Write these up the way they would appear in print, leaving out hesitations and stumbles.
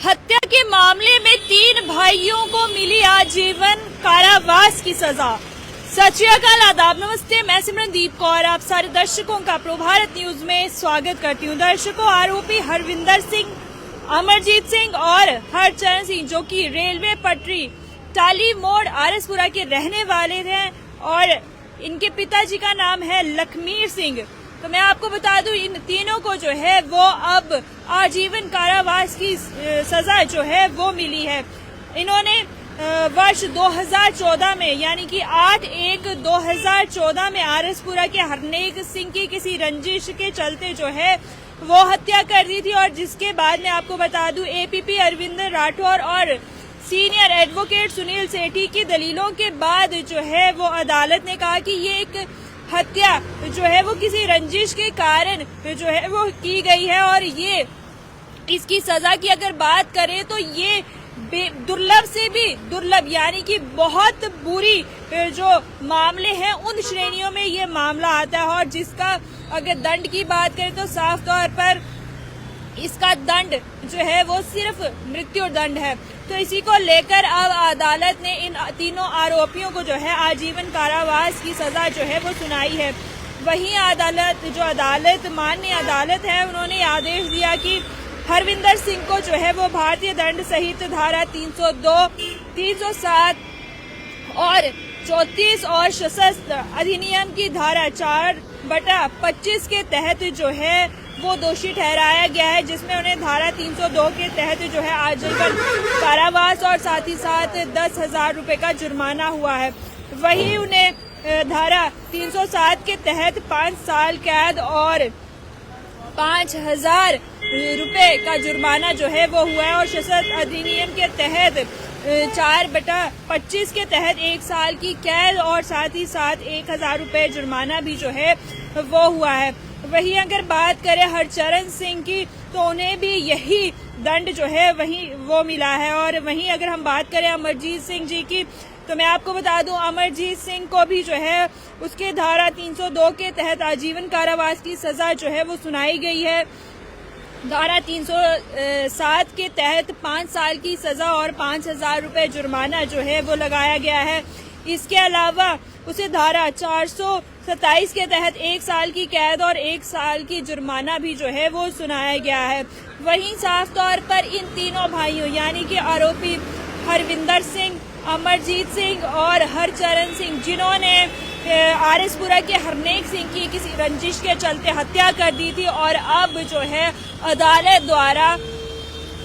हत्या के मामले में 3 भाइयों को मिली आजीवन कारावास की सजा। सत श्री अकाल, आदाब, नमस्ते। मैं सिमरनदीप कौर आप सारे दर्शकों का प्रभारत न्यूज में स्वागत करती हूँ। दर्शकों, आरोपी हरविंदर सिंह, अमरजीत सिंह और हरचरण सिंह, जो कि रेलवे पटरी टाली मोड़ आरएसपुरा के रहने वाले थे और इनके पिताजी का नाम है लखमीर सिंह। तो मैं आपको बता दूं, इन तीनों को जो है वो अब आजीवन कारावास की सजा जो है वो मिली है। इन्होंने वर्ष 2014 में यानी कि 8/1/2014 में आरएसपुरा के हरनेक सिंह की किसी रंजिश के चलते जो है वो हत्या कर दी थी। और जिसके बाद में आपको बता दूं, एपीपी अरविंदर राठौर और सीनियर एडवोकेट सुनील सेठी की दलीलों के बाद जो है वो अदालत ने कहा कि ये एक हत्या जो है वो किसी रंजिश के कारण जो है वो की गई है। और ये इसकी सजा की अगर बात करें तो ये दुर्लभ से भी दुर्लभ यानी कि बहुत बुरी जो मामले हैं उन श्रेणियों में ये मामला आता है। और जिसका अगर दंड की बात करें तो साफ तौर पर इसका दंड जो है वो सिर्फ मृत्यु दंड है। तो इसी को लेकर अब अदालत ने इन तीनों आरोपियों को जो है आजीवन कारावास की सजा जो है वो सुनाई है। वहीं अदालत माननीय अदालत है, उन्होंने आदेश दिया कि हरविंदर सिंह को जो है वो भारतीय दंड संहिता धारा 302, 307 और 34 और सशस्त्र अधिनियम की धारा 4/25 के तहत जो है वो दोषी ठहराया गया है, जिसमें उन्हें धारा 302 के तहत जो है आजीवन कारावास और साथ ही साथ 10,000 रुपए का जुर्माना हुआ है। वहीं उन्हें धारा 307 के तहत 5 साल कैद और 5,000 रुपए का जुर्माना जो है वो हुआ है। और सशस्त्र अधिनियम के तहत 4/25 के तहत 1 साल की कैद और साथ ही साथ 1,000 रुपए जुर्माना भी जो है वो हुआ है। वहीं अगर बात करें हरचरण सिंह की तो उन्हें भी यही दंड जो है वही वो मिला है। और वहीं अगर हम बात करें अमरजीत सिंह जी की तो मैं आपको बता दूं, अमरजीत सिंह को भी जो है उसके धारा 302 के तहत आजीवन कारावास की सजा जो है वो सुनाई गई है। धारा 307 के तहत 5 साल की सजा और 5,000 रुपए जुर्माना जो है वो लगाया गया है। इसके अलावा उसे धारा 427 के तहत 1 साल की कैद और 1 साल की जुर्माना भी जो है वो सुनाया गया है। वहीं साफ तौर पर इन तीनों भाइयों यानी कि आरोपी हरविंदर सिंह, अमरजीत सिंह और हरचरण सिंह, जिन्होंने आरएसपुरा के हरनेक सिंह की किसी रंजिश के चलते हत्या कर दी थी और अब जो है अदालत द्वारा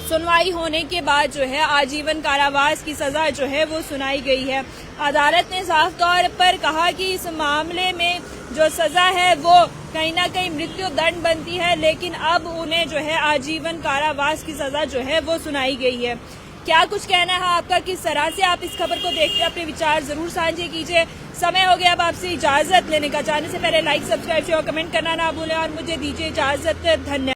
सुनवाई होने के बाद जो है आजीवन कारावास की सजा जो है वो सुनाई गई है। अदालत ने साफ तौर पर कहा कि इस मामले में जो सजा है वो कहीं ना कहीं मृत्यु दंड बनती है, लेकिन अब उन्हें जो है आजीवन कारावास की सजा जो है वो सुनाई गई है। क्या कुछ कहना है आपका, किस तरह से आप इस खबर को देखते हैं, अपने विचार जरूर साझे कीजिए। समय हो गया अब आपसे इजाजत लेने का। जाने से पहले लाइक, सब्सक्राइब, शेयर, कमेंट करना ना भूलें और मुझे दीजिए इजाजत। धन्यवाद।